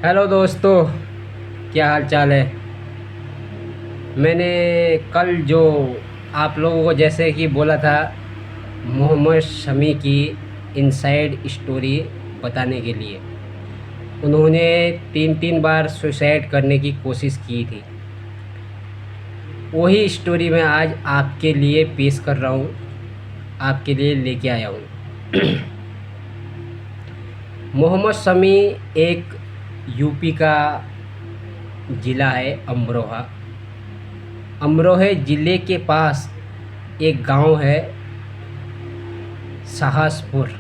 Hello दोस्तों, क्या हाल चाल है। मैंने कल जो आप लोगों को जैसे कि बोला था मोहम्मद शमी की इनसाइड स्टोरी बताने के लिए, उन्होंने तीन तीन बार सुसाइड करने की कोशिश की थी। वही स्टोरी मैं आज आपके लिए पेश कर रहा हूँ, आपके लिए लेके आया हूँ। मोहम्मद शमी एक यूपी का ज़िला है अमरोहा। अमरोहा ज़िले के पास एक गांव है साहसपुर।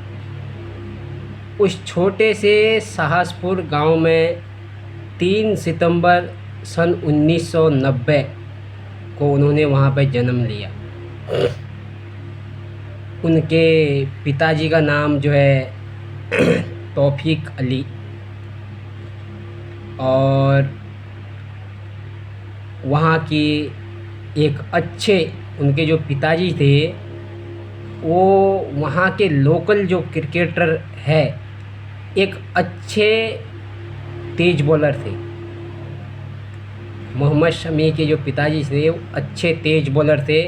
उस छोटे से साहसपुर गांव में 3 सितंबर सन 1990 को उन्होंने वहां पर जन्म लिया। उनके पिताजी का नाम जो है तौफीक अली, और वहाँ की एक अच्छे उनके जो पिताजी थे वो वहाँ के लोकल जो क्रिकेटर है, एक अच्छे तेज बॉलर थे। मोहम्मद शमी के जो पिताजी थे वो अच्छे तेज बॉलर थे।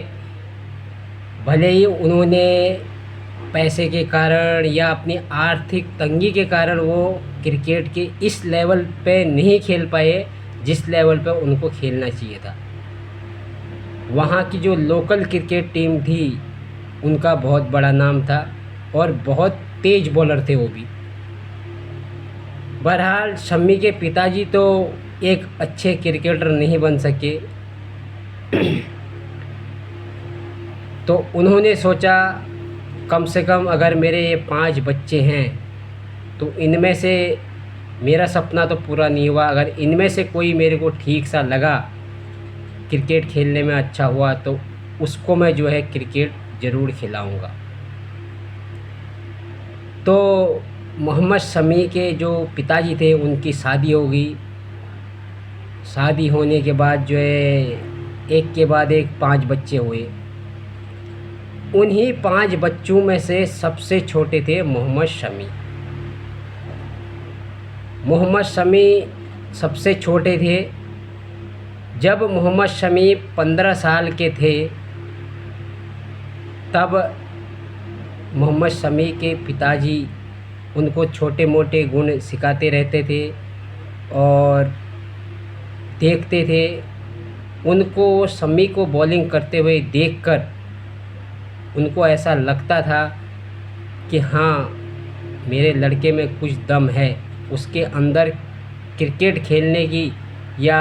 भले ही उन्होंने पैसे के कारण या अपनी आर्थिक तंगी के कारण वो क्रिकेट के इस लेवल पे नहीं खेल पाए जिस लेवल पे उनको खेलना चाहिए था। वहाँ की जो लोकल क्रिकेट टीम थी उनका बहुत बड़ा नाम था और बहुत तेज बॉलर थे वो भी। बहरहाल शम्मी के पिताजी तो एक अच्छे क्रिकेटर नहीं बन सके, तो उन्होंने सोचा कम से कम अगर मेरे ये 5 बच्चे हैं तो इनमें से मेरा सपना तो पूरा नहीं हुआ, अगर इनमें से कोई मेरे को ठीक सा लगा, क्रिकेट खेलने में अच्छा हुआ, तो उसको मैं जो है क्रिकेट ज़रूर खिलाऊंगा। तो मोहम्मद शमी के जो पिताजी थे उनकी शादी हो गई। शादी होने के बाद जो है एक के बाद एक 5 बच्चे हुए। उन्हीं 5 बच्चों में से सबसे छोटे थे मोहम्मद शमी। मोहम्मद शमी सबसे छोटे थे। जब मोहम्मद शमी 15 साल के थे तब मोहम्मद शमी के पिताजी उनको छोटे मोटे गुण सिखाते रहते थे और देखते थे। उनको शमी को बॉलिंग करते हुए देखकर उनको ऐसा लगता था कि हाँ, मेरे लड़के में कुछ दम है, उसके अंदर क्रिकेट खेलने की या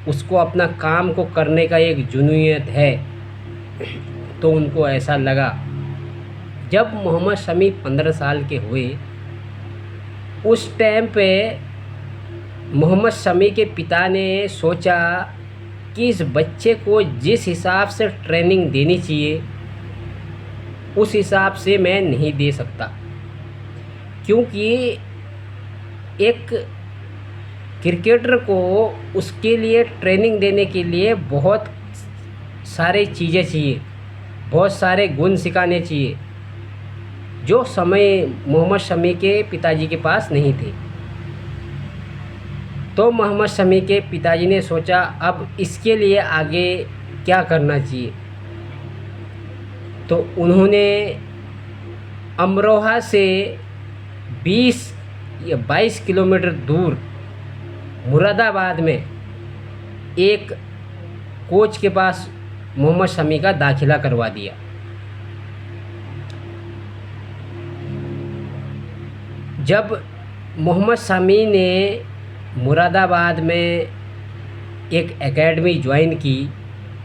उसको अपना काम को करने का एक जुनूनियत है। तो उनको ऐसा लगा। जब मोहम्मद शमी 15 साल के हुए उस टाइम पे मोहम्मद शमी के पिता ने सोचा कि इस बच्चे को जिस हिसाब से ट्रेनिंग देनी चाहिए उस हिसाब से मैं नहीं दे सकता, क्योंकि एक क्रिकेटर को उसके लिए ट्रेनिंग देने के लिए बहुत सारे चीज़ें चाहिए, बहुत सारे गुण सिखाने चाहिए जो समय मोहम्मद शमी के पिताजी के पास नहीं थे। तो मोहम्मद शमी के पिताजी ने सोचा अब इसके लिए आगे क्या करना चाहिए। तो उन्होंने अमरोहा से 20 या 22 किलोमीटर दूर मुरादाबाद में एक कोच के पास मोहम्मद शमी का दाखिला करवा दिया। जब मोहम्मद शमी ने मुरादाबाद में एक एकेडमी ज्वाइन की,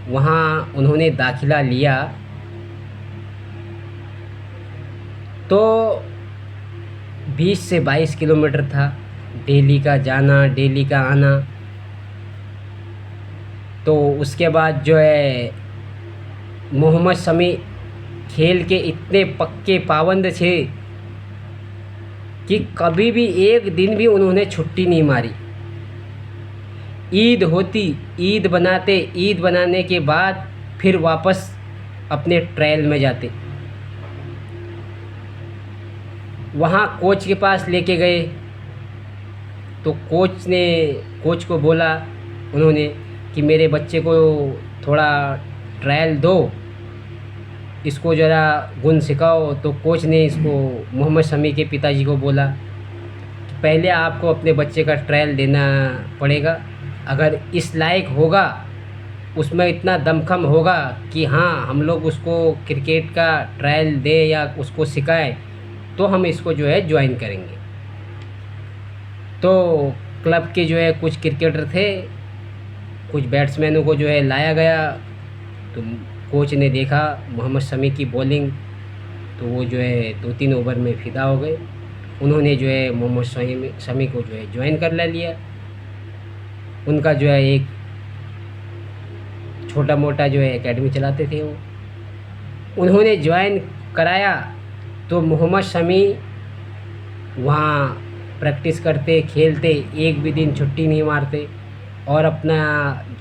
वहाँ उन्होंने दाखिला लिया, तो 20 से 22 किलोमीटर था, डेली का जाना डेली का आना। तो उसके बाद जो है मोहम्मद शमी खेल के इतने पक्के पाबंद थे कि कभी भी एक दिन भी उन्होंने छुट्टी नहीं मारी। ईद होती, ईद बनाते, ईद बनाने के बाद फिर वापस अपने ट्रायल में जाते। वहाँ कोच के पास लेके गए, तो कोच को बोला उन्होंने कि मेरे बच्चे को थोड़ा ट्रायल दो, इसको ज़रा गुण सिखाओ। तो कोच ने इसको मोहम्मद शमी के पिताजी को बोला कि पहले आपको अपने बच्चे का ट्रायल देना पड़ेगा, अगर इस लायक होगा, उसमें इतना दमखम होगा कि हाँ हम लोग उसको क्रिकेट का ट्रायल दें या उसको सिखाएं, तो हम इसको जो है ज्वाइन करेंगे। तो क्लब के जो है कुछ क्रिकेटर थे, कुछ बैट्समैनों को जो है लाया गया। तो कोच ने देखा मोहम्मद शमी की बॉलिंग, तो वो जो है 2-3 ओवर में फ़िदा हो गए। उन्होंने जो है मोहम्मद शमी को जो है ज्वाइन कर लिया। उनका जो है एक छोटा मोटा जो है एकेडमी चलाते थे वो, उन्होंने ज्वाइन कराया। तो मोहम्मद शमी वहाँ प्रैक्टिस करते, खेलते, एक भी दिन छुट्टी नहीं मारते और अपना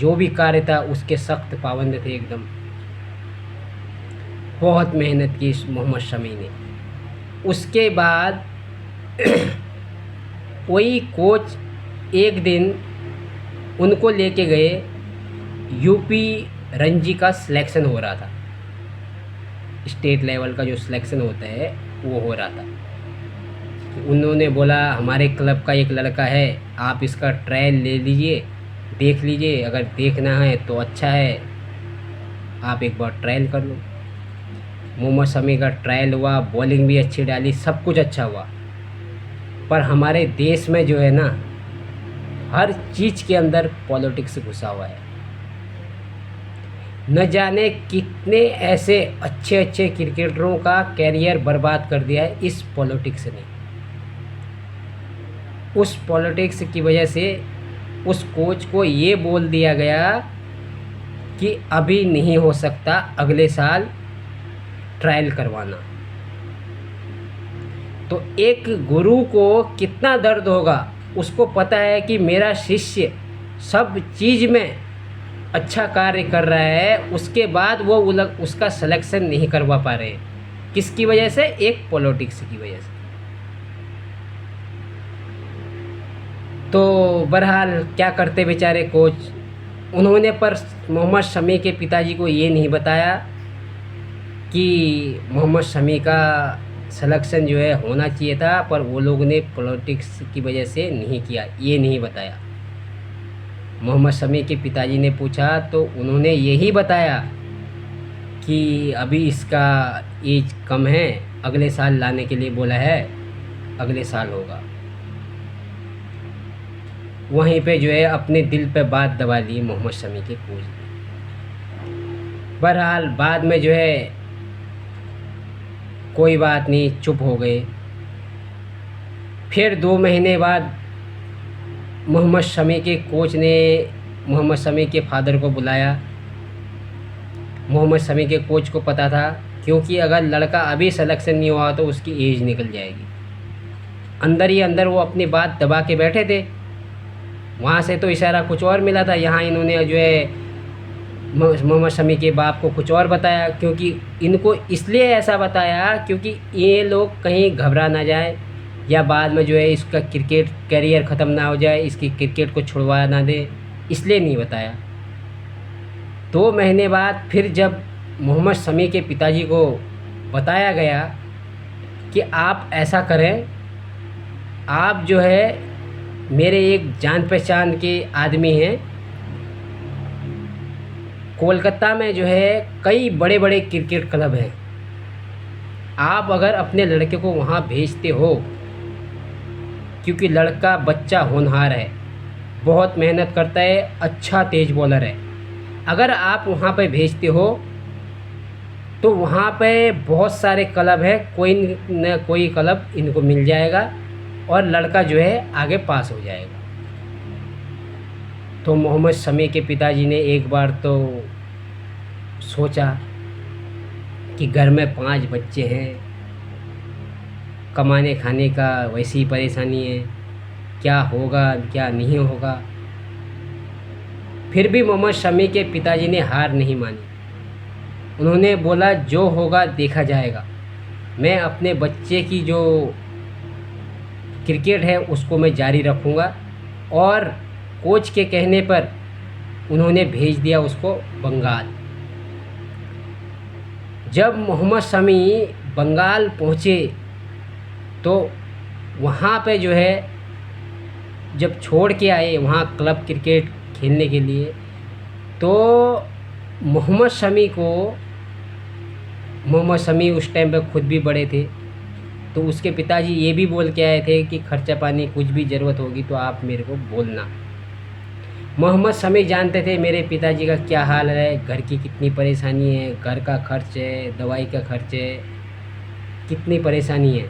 जो भी कार्य था उसके सख्त पाबंद थे एकदम। बहुत मेहनत की इस मोहम्मद शमी ने। उसके बाद वही कोच एक दिन उनको लेके गए, यूपी रणजी का सिलेक्शन हो रहा था, स्टेट लेवल का जो सिलेक्शन होता है वो हो रहा था। उन्होंने बोला हमारे क्लब का एक लड़का है, आप इसका ट्रायल ले लीजिए, देख लीजिए, अगर देखना है तो अच्छा है, आप एक बार ट्रायल कर लो। मोहम्मद शमी का ट्रायल हुआ, बॉलिंग भी अच्छी डाली, सब कुछ अच्छा हुआ। पर हमारे देश में जो है ना, हर चीज़ के अंदर पॉलिटिक्स घुसा हुआ है। न जाने कितने ऐसे अच्छे अच्छे क्रिकेटरों का कैरियर बर्बाद कर दिया है इस पॉलिटिक्स ने। उस पॉलिटिक्स की वजह से उस कोच को ये बोल दिया गया कि अभी नहीं हो सकता, अगले साल ट्रायल करवाना। तो एक गुरु को कितना दर्द होगा, उसको पता है कि मेरा शिष्य सब चीज़ में अच्छा कार्य कर रहा है, उसके बाद वो उसका सिलेक्शन नहीं करवा पा रहे हैं। किसकी वजह से? एक पॉलिटिक्स की वजह से। तो बहरहाल क्या करते बेचारे कोच, उन्होंने पर मोहम्मद शमी के पिताजी को ये नहीं बताया कि मोहम्मद शमी का सिलेक्शन जो है होना चाहिए था, पर वो लोगों ने पॉलिटिक्स की वजह से नहीं किया, ये नहीं बताया। मोहम्मद शमी के पिताजी ने पूछा तो उन्होंने यही बताया कि अभी इसका एज कम है, अगले साल लाने के लिए बोला है, अगले साल होगा। वहीं पे जो है अपने दिल पे बात दबा ली मोहम्मद शमी के कोच ने। बहरहाल बाद में जो है कोई बात नहीं, चुप हो गए। फिर 2 महीने बाद मोहम्मद शमी के कोच ने मोहम्मद शमी के फादर को बुलाया। मोहम्मद शमी के कोच को पता था, क्योंकि अगर लड़का अभी सिलेक्शन नहीं हुआ तो उसकी एज निकल जाएगी। अंदर ही अंदर वो अपनी बात दबा के बैठे थे। वहाँ से तो इशारा कुछ और मिला था, यहाँ इन्होंने जो है मोहम्मद शमी के बाप को कुछ और बताया, क्योंकि इनको इसलिए ऐसा बताया क्योंकि ये लोग कहीं घबरा ना जाए या बाद में जो है इसका क्रिकेट करियर ख़त्म ना हो जाए, इसकी क्रिकेट को छुड़वा ना दे, इसलिए नहीं बताया। 2 महीने बाद फिर जब मोहम्मद शमी के पिताजी को बताया गया कि आप ऐसा करें, आप जो है मेरे एक जान पहचान के आदमी हैं, कोलकाता में जो है कई बड़े बड़े क्रिकेट क्लब हैं, आप अगर अपने लड़के को वहाँ भेजते हो, क्योंकि लड़का बच्चा होनहार है, बहुत मेहनत करता है, अच्छा तेज बॉलर है, अगर आप वहाँ पे भेजते हो तो वहाँ पे बहुत सारे क्लब है, कोई न कोई क्लब इनको मिल जाएगा और लड़का जो है आगे पास हो जाएगा। तो मोहम्मद शमी के पिताजी ने एक बार तो सोचा कि घर में 5 बच्चे हैं, कमाने खाने का वैसी परेशानी है, क्या होगा क्या नहीं होगा। फिर भी मोहम्मद शमी के पिताजी ने हार नहीं मानी। उन्होंने बोला जो होगा देखा जाएगा, मैं अपने बच्चे की जो क्रिकेट है उसको मैं जारी रखूँगा, और कोच के कहने पर उन्होंने भेज दिया उसको बंगाल। जब मोहम्मद शमी बंगाल पहुँचे तो वहाँ पे जो है जब छोड़ के आए वहाँ क्लब क्रिकेट खेलने के लिए, तो मोहम्मद शमी उस टाइम पे खुद भी बड़े थे, तो उसके पिताजी ये भी बोल के आए थे कि खर्चा पानी कुछ भी ज़रूरत होगी तो आप मेरे को बोलना। मोहम्मद शमी जानते थे मेरे पिताजी का क्या हाल है, घर की कितनी परेशानी है, घर का खर्च है, दवाई का खर्च है, कितनी परेशानी है।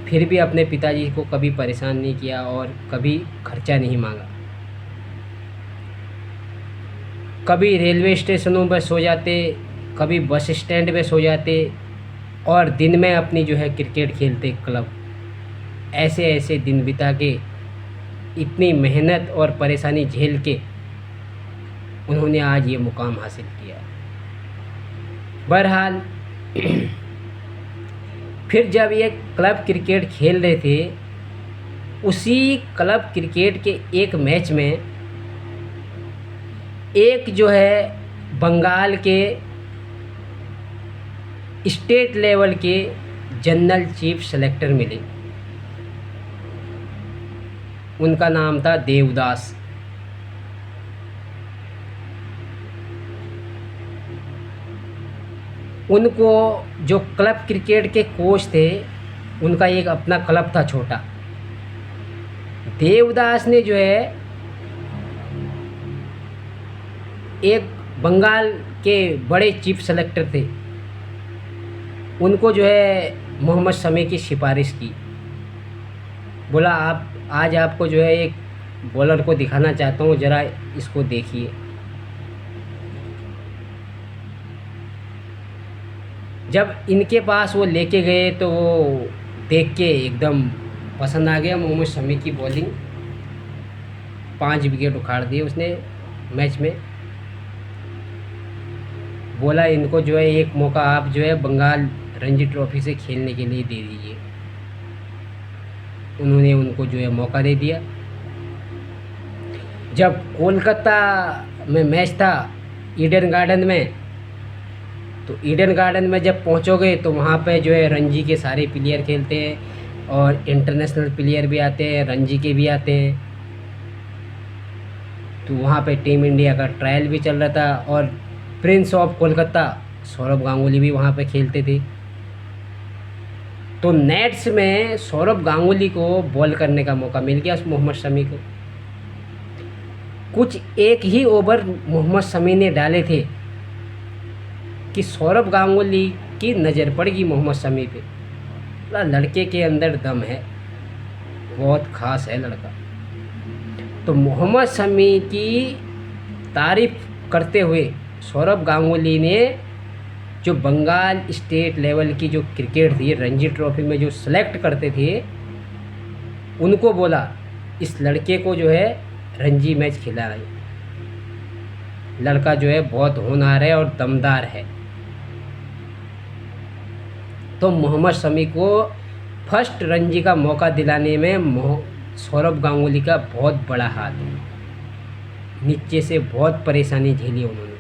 फिर भी अपने पिताजी को कभी परेशान नहीं किया और कभी खर्चा नहीं मांगा। कभी रेलवे स्टेशनों पर सो जाते, कभी बस स्टैंड पे सो जाते और दिन में अपनी जो है क्रिकेट खेलते क्लब। ऐसे ऐसे दिन बिता के इतनी मेहनत और परेशानी झेल के उन्होंने आज ये मुकाम हासिल किया। बहरहाल फिर जब ये क्लब क्रिकेट खेल रहे थे, उसी क्लब क्रिकेट के एक मैच में एक जो है बंगाल के स्टेट लेवल के जनरल चीफ सेलेक्टर मिले। उनका नाम था देवदास। उनको जो क्लब क्रिकेट के कोच थे, उनका एक अपना क्लब था छोटा। देवदास ने जो है एक बंगाल के बड़े चीफ सेलेक्टर थे, उनको जो है मोहम्मद शमी की सिफारिश की। बोला आप आज आपको जो है एक बॉलर को दिखाना चाहता हूँ, ज़रा इसको देखिए। जब इनके पास वो लेके गए तो वो देख के एकदम पसंद आ गया मोहम्मद शमी की बॉलिंग। 5 विकेट उखाड़ दिए उसने मैच में। बोला इनको जो है एक मौका आप जो है बंगाल रणजी ट्रॉफी से खेलने के लिए दे दीजिए। उन्होंने उनको जो है मौका दे दिया। जब कोलकाता में मैच था ईडन गार्डन में, तो ईडन गार्डन में जब पहुंचोगे तो वहाँ पे जो है रणजी के सारे प्लेयर खेलते हैं और इंटरनेशनल प्लेयर भी आते हैं, रणजी के भी आते हैं। तो वहाँ पे टीम इंडिया का ट्रायल भी चल रहा था और प्रिंस ऑफ कोलकाता सौरभ गांगुली भी वहाँ पे खेलते थे। तो नेट्स में सौरभ गांगुली को बॉल करने का मौका मिल गया मोहम्मद शमी को। कुछ एक ही ओवर मोहम्मद शमी ने डाले थे कि सौरभ गांगुली की नज़र पड़ गई मोहम्मद शमी पे। लड़के के अंदर दम है, बहुत ख़ास है लड़का। तो मोहम्मद शमी की तारीफ़ करते हुए सौरभ गांगुली ने जो बंगाल स्टेट लेवल की जो क्रिकेट थी रणजी ट्रॉफी में जो सेलेक्ट करते थे, उनको बोला इस लड़के को जो है रणजी मैच खिलाए। लड़का जो है बहुत होनहार है और दमदार है। तो मोहम्मद शमी को फर्स्ट रणजी का मौका दिलाने में सौरभ गांगुली का बहुत बड़ा हाथ है। नीचे से बहुत परेशानी झेली उन्होंने।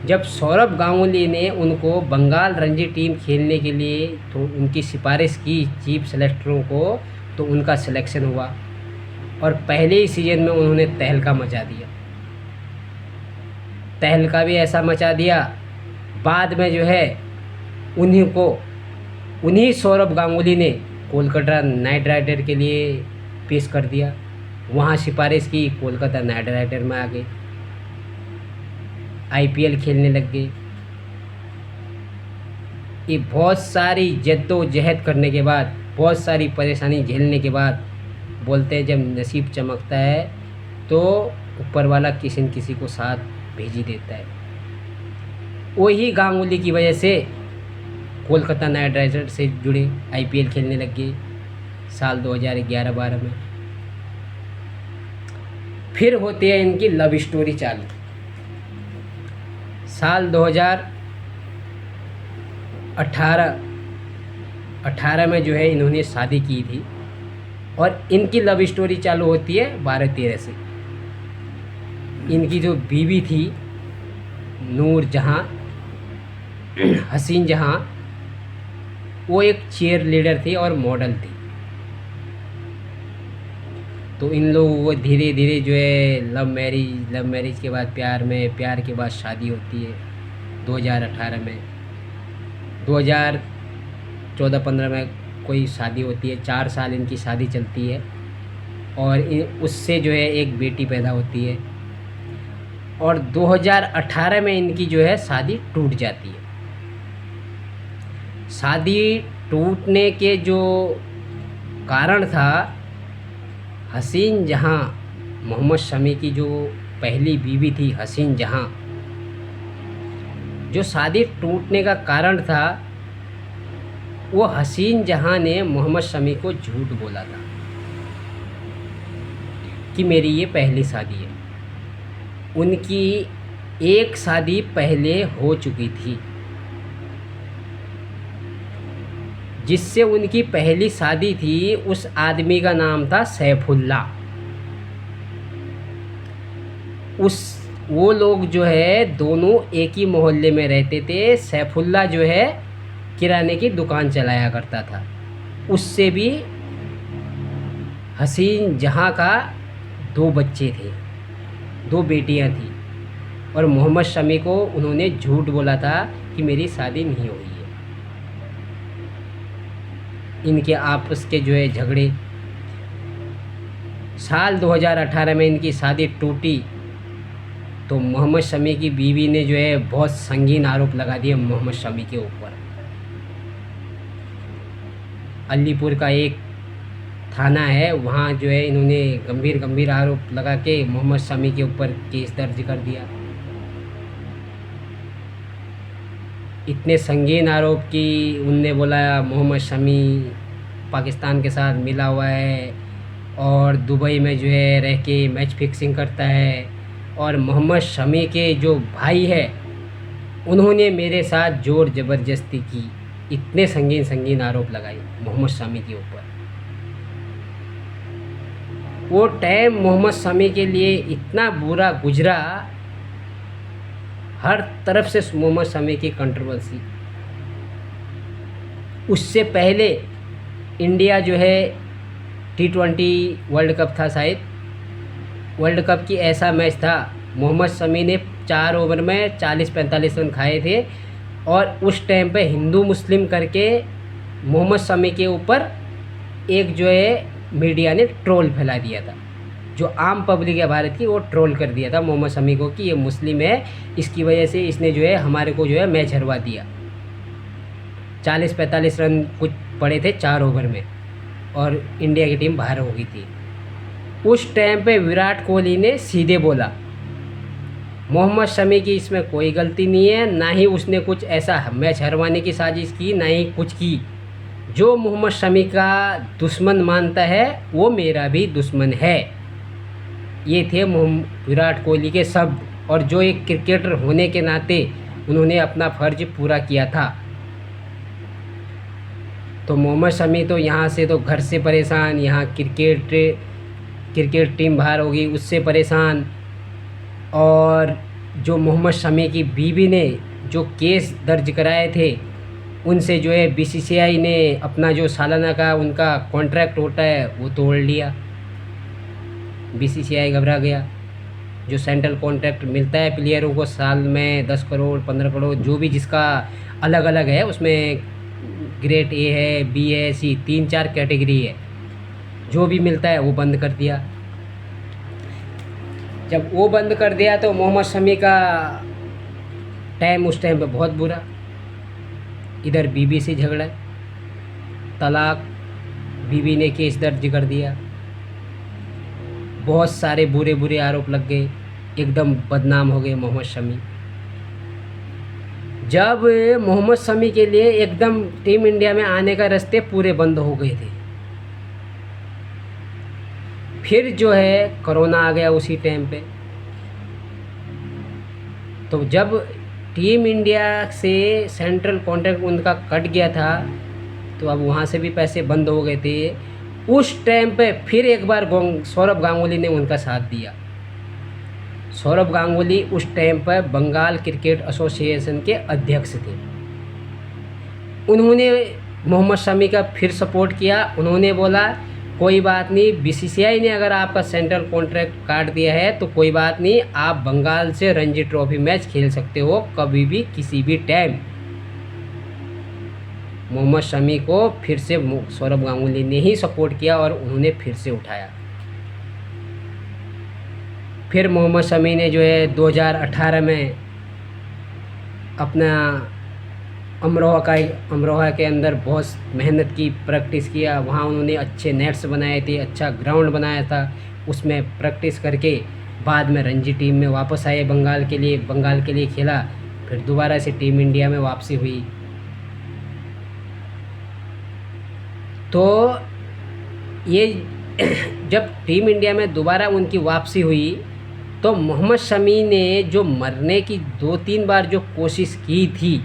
जब सौरभ गांगुली ने उनको बंगाल रणजी टीम खेलने के लिए तो उनकी सिफारिश की चीफ सेलेक्टरों को, तो उनका सिलेक्शन हुआ और पहले ही सीज़न में उन्होंने तहलका मचा दिया। तहलका भी ऐसा मचा दिया, बाद में जो है उन्हीं सौरभ गांगुली ने कोलकाता नाइट राइडर के लिए पेश कर दिया। वहाँ सिफारिश की, कोलकाता नाइट राइडर में आ गए, आईपीएल खेलने लग गए। ये बहुत सारी जद्दोजहद करने के बाद, बहुत सारी परेशानी झेलने के बाद बोलते हैं जब नसीब चमकता है तो ऊपर वाला किसी न किसी को साथ भेज ही देता है। वही गांगुली की वजह से कोलकाता नाइट राइडर से जुड़े, आईपीएल खेलने लग गए साल 2011-12 में। फिर होती है इनकी लव स्टोरी चालू। साल 2018 में जो है इन्होंने शादी की थी और इनकी लव स्टोरी चालू होती है 12-13 से। इनकी जो बीवी थी नूर जहाँ, हसीन जहाँ, वो एक चीयर लीडर थी और मॉडल थी। तो इन लोगों को धीरे धीरे जो है लव मैरिज के बाद प्यार में, प्यार के बाद शादी होती है 2018 में। 2014-15 में कोई शादी होती है, 4 साल इनकी शादी चलती है और उससे जो है एक बेटी पैदा होती है। और 2018 में इनकी जो है शादी टूट जाती है। शादी टूटने के जो कारण था, हसीन जहाँ, मोहम्मद शमी की जो पहली बीवी थी हसीन जहाँ, जो शादी टूटने का कारण था वो हसीन जहाँ ने मोहम्मद शमी को झूठ बोला था कि मेरी ये पहली शादी है। उनकी एक शादी पहले हो चुकी थी, जिससे उनकी पहली शादी थी, उस आदमी का नाम था सैफुल्ला। वो लोग जो है दोनों एक ही मोहल्ले में रहते थे। सैफुल्ला जो है किराने की दुकान चलाया करता था। उससे भी हसीन जहाँ का 2 बच्चे थे, 2 बेटियां थी। और मोहम्मद शमी को उन्होंने झूठ बोला था कि मेरी शादी नहीं हुई है। इनके आपस के जो है झगड़े, साल 2018 में इनकी शादी टूटी तो मोहम्मद शमी की बीवी ने जो है बहुत संगीन आरोप लगा दिए मोहम्मद शमी के ऊपर। अलीपुर का एक थाना है, वहाँ जो है इन्होंने गंभीर आरोप लगा के मोहम्मद शमी के ऊपर केस दर्ज कर दिया। इतने संगीन आरोप कि उनने बोला मोहम्मद शमी पाकिस्तान के साथ मिला हुआ है और दुबई में जो है रह के मैच फिक्सिंग करता है। और मोहम्मद शमी के जो भाई है उन्होंने मेरे साथ ज़ोर ज़बरदस्ती की। इतने संगीन आरोप लगाए मोहम्मद शमी के ऊपर। वो टाइम मोहम्मद शमी के लिए इतना बुरा गुजरा, हर तरफ से मोहम्मद शमी की कंट्रोवर्सी। उससे पहले इंडिया जो है T20 वर्ल्ड कप था शायद, वर्ल्ड कप की ऐसा मैच था, मोहम्मद शमी ने 4 ओवर में 40-45 रन खाए थे। और उस टाइम पे हिंदू मुस्लिम करके मोहम्मद शमी के ऊपर एक जो है मीडिया ने ट्रोल फैला दिया था। जो आम पब्लिक है भारत की, वो ट्रोल कर दिया था मोहम्मद शमी को कि ये मुस्लिम है, इसकी वजह से इसने जो है हमारे को जो है मैच हरवा दिया। 40-45 रन कुछ पड़े थे 4 ओवर में और इंडिया की टीम बाहर हो गई थी। उस टाइम पे विराट कोहली ने सीधे बोला मोहम्मद शमी की इसमें कोई गलती नहीं है, ना ही उसने कुछ ऐसा मैच हरवाने की साजिश की, ना ही कुछ की। जो मोहम्मद शमी का दुश्मन मानता है वो मेरा भी दुश्मन है। ये थे विराट कोहली के शब्द। और जो एक क्रिकेटर होने के नाते उन्होंने अपना फ़र्ज पूरा किया था। तो मोहम्मद शमी तो यहाँ से तो घर से परेशान, यहाँ क्रिकेट टीम बाहर होगी उससे परेशान। और जो मोहम्मद शमी की बीवी ने जो केस दर्ज कराए थे उनसे जो है BCCI ने अपना जो सालाना का उनका कॉन्ट्रैक्ट होता है वो तोड़ लिया। BCCI घबरा गया। जो सेंट्रल कॉन्ट्रैक्ट मिलता है प्लेयरों को साल में 10 करोड़ 15 करोड़ जो भी जिसका अलग अलग है, उसमें ग्रेड A है, B है, C 3-4 कैटेगरी है, जो भी मिलता है वो बंद कर दिया। जब वो बंद कर दिया तो मोहम्मद शमी का टाइम उस टाइम पे बहुत बुरा। इधर बीवी से झगड़ा, तलाक, बीवी ने केस दर्ज कर दिया, बहुत सारे बुरे आरोप लग गए, एकदम बदनाम हो गए मोहम्मद शमी। जब मोहम्मद शमी के लिए एकदम टीम इंडिया में आने का रास्ते पूरे बंद हो गए थे, फिर जो है कोरोना आ गया उसी टाइम पे। तो जब टीम इंडिया से सेंट्रल कॉन्ट्रैक्ट उनका कट गया था तो अब वहाँ से भी पैसे बंद हो गए थे। उस टाइम पे फिर एक बार सौरभ गांगुली ने उनका साथ दिया। सौरभ गांगुली उस टाइम पर बंगाल क्रिकेट एसोसिएशन के अध्यक्ष थे। उन्होंने मोहम्मद शमी का फिर सपोर्ट किया। उन्होंने बोला कोई बात नहीं, बीसीसीआई ने अगर आपका सेंट्रल कॉन्ट्रैक्ट काट दिया है तो कोई बात नहीं, आप बंगाल से रणजी ट्रॉफी मैच खेल सकते हो कभी भी किसी भी टाइम। मोहम्मद शमी को फिर से सौरभ गांगुली ने ही सपोर्ट किया और उन्होंने फिर से उठाया। फिर मोहम्मद शमी ने जो है 2018 में अपना अमरोहा के अंदर बहुत मेहनत की, प्रैक्टिस किया। वहाँ उन्होंने अच्छे नेट्स बनाए थे, अच्छा ग्राउंड बनाया था, उसमें प्रैक्टिस करके बाद में रणजी टीम में वापस आए। बंगाल के लिए खेला, फिर दोबारा से टीम इंडिया में वापसी हुई। तो ये जब टीम इंडिया में दोबारा उनकी वापसी हुई तो मोहम्मद शमी ने जो मरने की 2-3 बार जो कोशिश की थी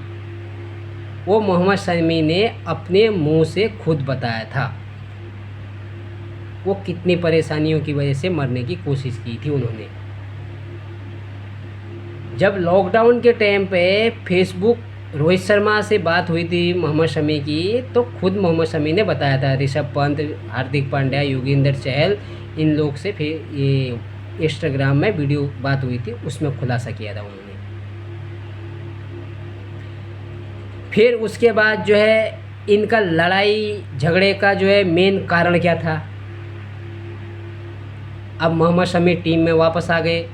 वो मोहम्मद शमी ने अपने मुंह से खुद बताया था। वो कितनी परेशानियों की वजह से मरने की कोशिश की थी उन्होंने। जब लॉकडाउन के टाइम पे फेसबुक रोहित शर्मा से बात हुई थी मोहम्मद शमी की, तो खुद मोहम्मद शमी ने बताया था, ऋषभ पंत, हार्दिक पांड्या, योगेंद्र चहल, इन लोग से फिर ये इंस्टाग्राम में वीडियो बात हुई थी, उसमें खुलासा किया था उन्होंने। फिर उसके बाद जो है इनका लड़ाई झगड़े का जो है मेन कारण क्या था। अब मोहम्मद शमी टीम में वापस आ गए।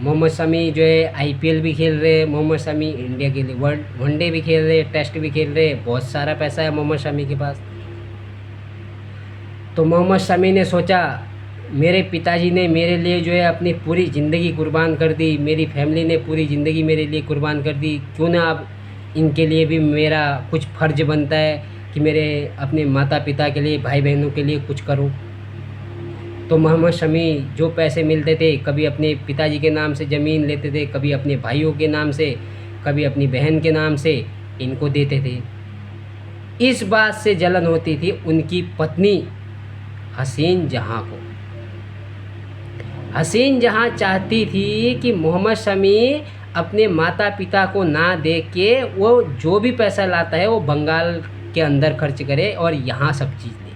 मोहम्मद शमी जो है आईपीएल भी खेल रहे, मोहम्मद शमी इंडिया के लिए वनडे भी खेल रहे, टेस्ट भी खेल रहे, बहुत सारा पैसा है मोहम्मद शमी के पास। तो मोहम्मद शमी ने सोचा मेरे पिताजी ने मेरे लिए जो है अपनी पूरी ज़िंदगी कुर्बान कर दी, मेरी फैमिली ने पूरी ज़िंदगी मेरे लिए कुर्बान कर दी, क्यों ना अब इनके लिए भी मेरा कुछ फ़र्ज बनता है कि मेरे अपने माता पिता के लिए, भाई बहनों के लिए कुछ करूं। तो मोहम्मद शमी जो पैसे मिलते थे, कभी अपने पिताजी के नाम से ज़मीन लेते थे, कभी अपने भाइयों के नाम से, कभी अपनी बहन के नाम से इनको देते थे। इस बात से जलन होती थी उनकी पत्नी हसीन जहां को। हसीन जहां चाहती थी कि मोहम्मद शमी अपने माता पिता को ना दे के वो जो भी पैसा लाता है वो बंगाल के अंदर खर्च करे और यहाँ सब चीज़ ले,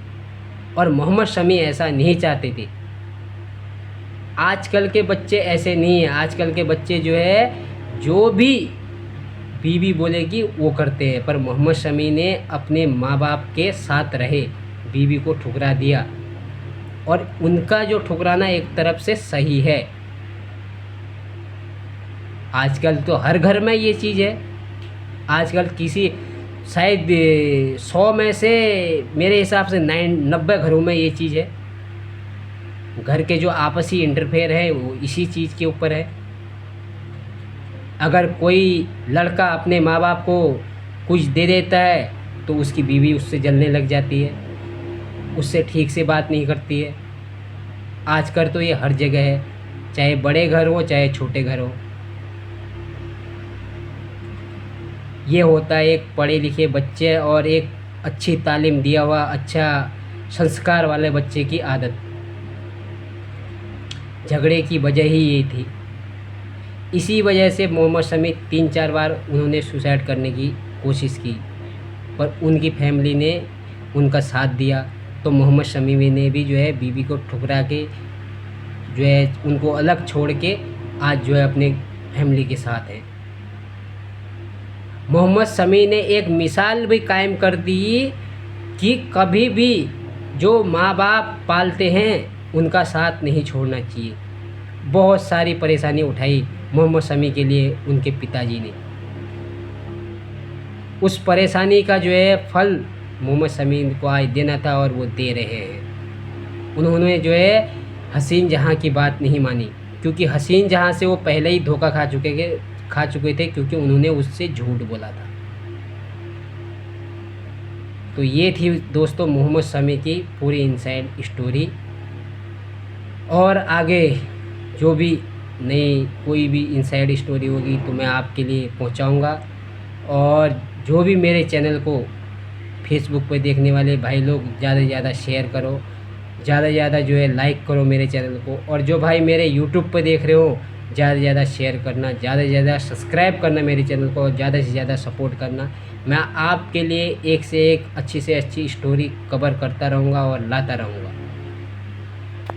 और मोहम्मद शमी ऐसा नहीं चाहते थे। आजकल के बच्चे ऐसे नहीं हैं। आजकल के बच्चे जो है जो भी बीवी बोलेगी वो करते हैं, पर मोहम्मद शमी ने अपने माँ बाप के साथ रहे, बीवी को ठुकरा दिया, और उनका जो ठुकराना एक तरफ से सही है। आजकल तो हर घर में ये चीज़ है। आजकल किसी शायद 100 में से मेरे हिसाब से 90 घरों में ये चीज़ है। घर के जो आपसी इंटरफेयर है वो इसी चीज़ के ऊपर है। अगर कोई लड़का अपने माँ बाप को कुछ दे देता है तो उसकी बीवी उससे जलने लग जाती है, उससे ठीक से बात नहीं करती है। आजकल तो ये हर जगह है, चाहे बड़े घर हो चाहे छोटे घर हो। ये होता है एक पढ़े लिखे बच्चे और एक अच्छी तालीम दिया हुआ, अच्छा संस्कार वाले बच्चे की आदत। झगड़े की वजह ही ये थी। इसी वजह से मोहम्मद शमी 3-4 बार उन्होंने सुसाइड करने की कोशिश की, पर उनकी फैमिली ने उनका साथ दिया। तो मोहम्मद शमी ने भी जो है बीवी को ठुकरा के जो है उनको अलग छोड़ के आज जो है अपने फैमिली के साथ है। मोहम्मद शमी ने एक मिसाल भी कायम कर दी कि कभी भी जो माँ बाप पालते हैं उनका साथ नहीं छोड़ना चाहिए। बहुत सारी परेशानी उठाई मोहम्मद शमी के लिए उनके पिताजी ने। उस परेशानी का जो है फल मोहम्मद शमी को आज देना था और वो दे रहे हैं। उन्होंने जो है हसीन जहां की बात नहीं मानी, क्योंकि हसीन जहां से वो पहले ही धोखा खा चुके थे, क्योंकि उन्होंने उससे झूठ बोला था। तो ये थी दोस्तों मोहम्मद शमी की पूरी इनसाइड स्टोरी। और आगे जो भी नई कोई भी इनसाइड स्टोरी होगी तो मैं आपके लिए पहुंचाऊंगा। और जो भी मेरे चैनल को फेसबुक पर देखने वाले भाई लोग ज़्यादा से ज़्यादा शेयर करो, ज़्यादा से ज़्यादा जो है लाइक करो मेरे चैनल को, और जो भाई मेरे यूट्यूब पे देख रहे हो ज़्यादा से ज़्यादा शेयर करना, ज़्यादा से ज़्यादा सब्सक्राइब करना मेरे चैनल को, और ज़्यादा से ज़्यादा सपोर्ट करना। मैं आपके लिए एक से एक अच्छी से अच्छी स्टोरी कवर करता रहूँगा और लाता रहूँगा।